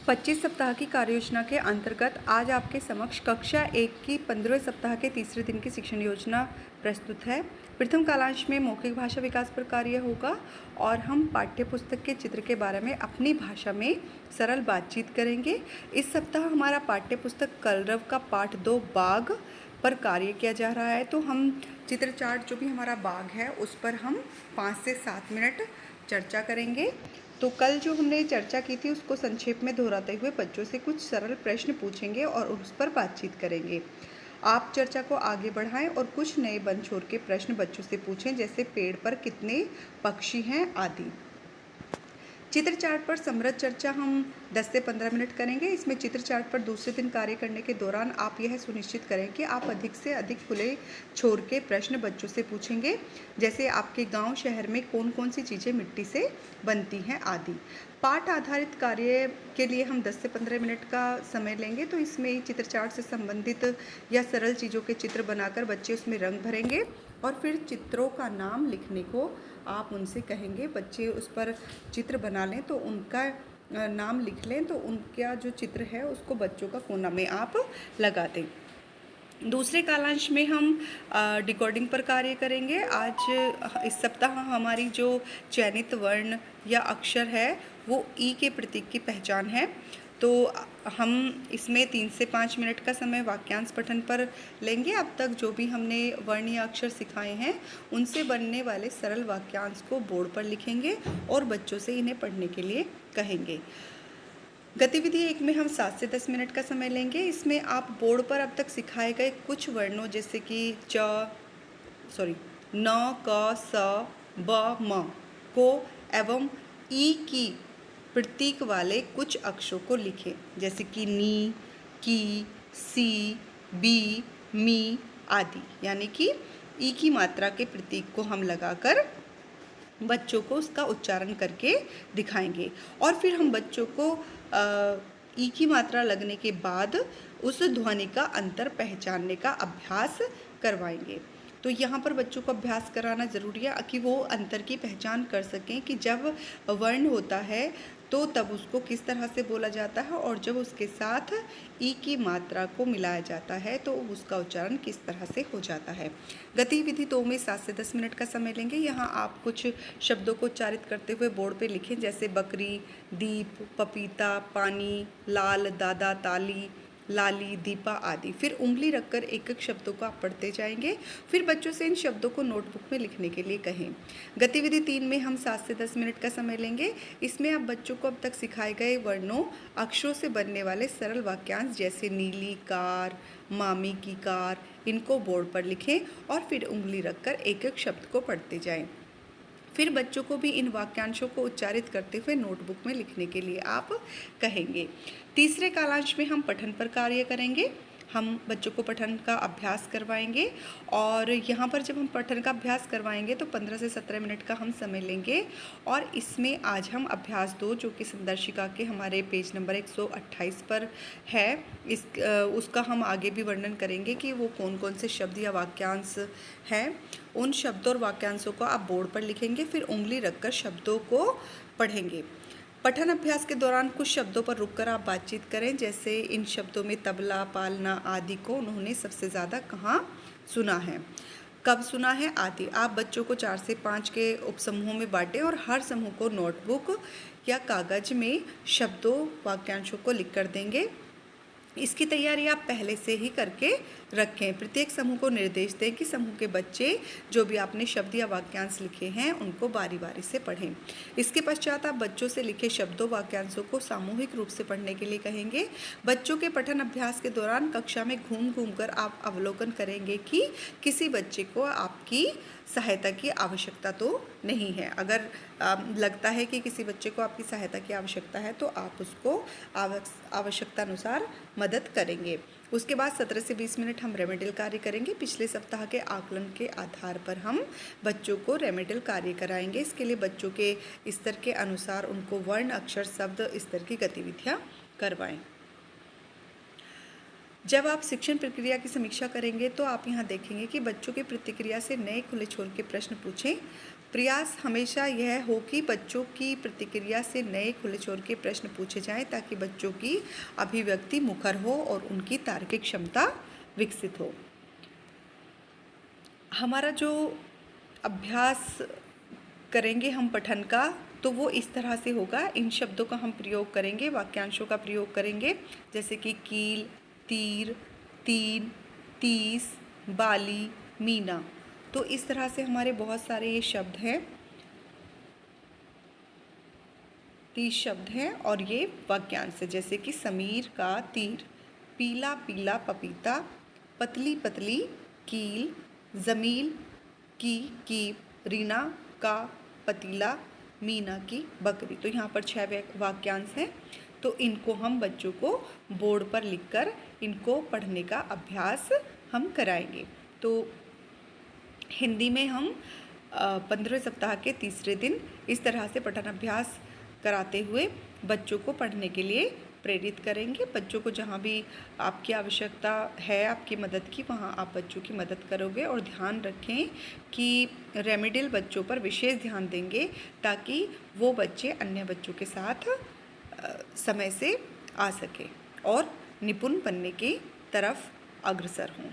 25 सप्ताह की कार्ययोजना के अंतर्गत आज आपके समक्ष कक्षा 1 की 15वें सप्ताह के तीसरे दिन की शिक्षण योजना प्रस्तुत है। प्रथम कालांश में मौखिक भाषा विकास पर कार्य होगा और हम पाठ्य पुस्तक के चित्र के बारे में अपनी भाषा में सरल बातचीत करेंगे। इस सप्ताह हमारा पाठ्य पुस्तक कलरव का पाठ 2 बाघ पर कार्य किया जा रहा है। तो हम चित्र चार्ट जो भी हमारा बाघ है उस पर हम 5 से 7 मिनट चर्चा करेंगे। तो कल जो हमने चर्चा की थी उसको संक्षेप में दोहराते हुए बच्चों से कुछ सरल प्रश्न पूछेंगे और उस पर बातचीत करेंगे। आप चर्चा को आगे बढ़ाएं और कुछ नए वन छोर के प्रश्न बच्चों से पूछें, जैसे पेड़ पर कितने पक्षी हैं आदि। चित्र चार्ट पर समृद्ध चर्चा हम 10 से 15 मिनट करेंगे। इसमें चित्र चार्ट पर दूसरे दिन कार्य करने के दौरान आप यह सुनिश्चित करें कि आप अधिक से अधिक खुले छोर के प्रश्न बच्चों से पूछेंगे, जैसे आपके गांव शहर में कौन कौन सी चीज़ें मिट्टी से बनती हैं आदि। पाठ आधारित कार्य के लिए हम 10 से 15 मिनट का समय लेंगे। तो इसमें चित्र चार्ट से संबंधित या सरल चीज़ों के चित्र बनाकर बच्चे उसमें रंग भरेंगे और फिर चित्रों का नाम लिखने को आप उनसे कहेंगे। बच्चे उस पर चित्र बना लें तो उनका नाम लिख लें, तो उनका जो चित्र है उसको बच्चों का कोना में आप लगा दें। दूसरे कालांश में हम डिकोडिंग पर कार्य करेंगे। आज इस सप्ताह हमारी जो चयनित वर्ण या अक्षर है वो ई के प्रतीक की पहचान है। तो हम इसमें 3 से 5 मिनट का समय वाक्यांश पठन पर लेंगे। अब तक जो भी हमने वर्ण या अक्षर सिखाए हैं उनसे बनने वाले सरल वाक्यांश को बोर्ड पर लिखेंगे और बच्चों से इन्हें पढ़ने के लिए कहेंगे। गतिविधि 1 में हम 7 से 10 मिनट का समय लेंगे। इसमें आप बोर्ड पर अब तक सिखाए गए कुछ वर्णों जैसे कि न, क, स, ब, म को एवं ई की प्रतीक वाले कुछ अक्षरों को लिखें, जैसे कि नी, की, सी, बी, मी आदि। यानी कि ई की मात्रा के प्रतीक को हम लगाकर बच्चों को उसका उच्चारण करके दिखाएंगे और फिर हम बच्चों को ई की मात्रा लगने के बाद उस ध्वनि का अंतर पहचानने का अभ्यास करवाएंगे। तो यहाँ पर बच्चों को अभ्यास कराना ज़रूरी है कि वो अंतर की पहचान कर सकें कि जब वर्ण होता है तो तब उसको किस तरह से बोला जाता है और जब उसके साथ ई की मात्रा को मिलाया जाता है तो उसका उच्चारण किस तरह से हो जाता है। गतिविधि 2 में 7 से 10 मिनट का समय लेंगे। यहाँ आप कुछ शब्दों को उच्चारित करते हुए बोर्ड पे लिखें, जैसे बकरी, दीप, पपीता, पानी, लाल, दादा, ताली, लाली, दीपा आदि। फिर उंगली रखकर एक एक शब्दों को आप पढ़ते जाएंगे। फिर बच्चों से इन शब्दों को नोटबुक में लिखने के लिए कहें। गतिविधि 3 में हम 7 से 10 मिनट का समय लेंगे। इसमें आप बच्चों को अब तक सिखाए गए वर्णों अक्षरों से बनने वाले सरल वाक्यांश जैसे नीली कार, मामी की कार, इनको बोर्ड पर लिखें और फिर उंगली रखकर एक एक शब्द को पढ़ते जाएं। फिर बच्चों को भी इन वाक्यांशों को उच्चारित करते हुए नोटबुक में लिखने के लिए आप कहेंगे। तीसरे कालांश में हम पठन पर कार्य करेंगे। हम बच्चों को पठन का अभ्यास करवाएंगे और यहाँ पर जब हम पठन का अभ्यास करवाएंगे तो 15 से 17 मिनट का हम समय लेंगे और इसमें आज हम अभ्यास 2 जो कि संदर्शिका के हमारे पेज नंबर 128 पर है उसका हम आगे भी वर्णन करेंगे कि वो कौन कौन से शब्द या वाक्यांश हैं। उन शब्दों और वाक्यांशों को आप बोर्ड पर लिखेंगे, फिर उंगली रखकर शब्दों को पढ़ेंगे। पठन अभ्यास के दौरान कुछ शब्दों पर रुककर आप बातचीत करें, जैसे इन शब्दों में तबला, पालना आदि को उन्होंने सबसे ज़्यादा कहाँ सुना है, कब सुना है आदि। आप बच्चों को 4 से 5 के उपसमूहों में बांटें और हर समूह को नोटबुक या कागज़ में शब्दों वाक्यांशों को लिख कर देंगे। इसकी तैयारी आप पहले से ही करके रखें। प्रत्येक समूह को निर्देश दें कि समूह के बच्चे जो भी आपने शब्द या वाक्यांश लिखे हैं उनको बारी बारी से पढ़ें। इसके पश्चात आप बच्चों से लिखे शब्दों वाक्यांशों को सामूहिक रूप से पढ़ने के लिए कहेंगे। बच्चों के पठन अभ्यास के दौरान कक्षा में घूम घूम कर आप अवलोकन करेंगे कि किसी बच्चे को आपकी सहायता की आवश्यकता तो नहीं है। अगर लगता है कि किसी बच्चे को आपकी सहायता की आवश्यकता है तो आप उसको आवश्यकता अनुसार मदद करेंगे। उसके बाद 17 से 20 मिनट हम रेमेडियल कार्य करेंगे। पिछले सप्ताह के आकलन के आधार पर हम बच्चों को रेमेडियल कार्य कराएंगे। इसके लिए बच्चों के स्तर के अनुसार उनको वर्ण, अक्षर, शब्द स्तर की गतिविधियाँ करवाएं। जब आप शिक्षण प्रक्रिया की समीक्षा करेंगे तो आप यहाँ देखेंगे कि बच्चों की प्रतिक्रिया से नए खुले छोर के प्रश्न पूछें। प्रयास हमेशा यह हो कि बच्चों की प्रतिक्रिया से नए खुले छोर के प्रश्न पूछे जाएं ताकि बच्चों की अभिव्यक्ति मुखर हो और उनकी तार्किक क्षमता विकसित हो। हमारा जो अभ्यास करेंगे हम पठन का, तो वो इस तरह से होगा। इन शब्दों का हम प्रयोग करेंगे, वाक्यांशों का प्रयोग करेंगे, जैसे कि कील, तीर, तीन, तीस, बाली, मीना। तो इस तरह से हमारे बहुत सारे ये शब्द हैं, 30 शब्द हैं और ये वाक्यांश है, जैसे कि समीर का तीर, पीला पीला पपीता, पतली पतली कील, जमील की कीप, रीना का पतीला, मीना की बकरी। तो यहाँ पर 6 वाक्यांश हैं। तो इनको हम बच्चों को बोर्ड पर लिखकर इनको पढ़ने का अभ्यास हम कराएंगे। तो हिंदी में हम 15वें सप्ताह के तीसरे दिन इस तरह से पठन अभ्यास कराते हुए बच्चों को पढ़ने के लिए प्रेरित करेंगे। बच्चों को जहाँ भी आपकी आवश्यकता है आपकी मदद की, वहाँ आप बच्चों की मदद करोगे। और ध्यान रखें कि रेमेडियल बच्चों पर विशेष ध्यान देंगे ताकि वो बच्चे अन्य बच्चों के साथ समय से आ सकें और निपुण बनने की तरफ अग्रसर हों।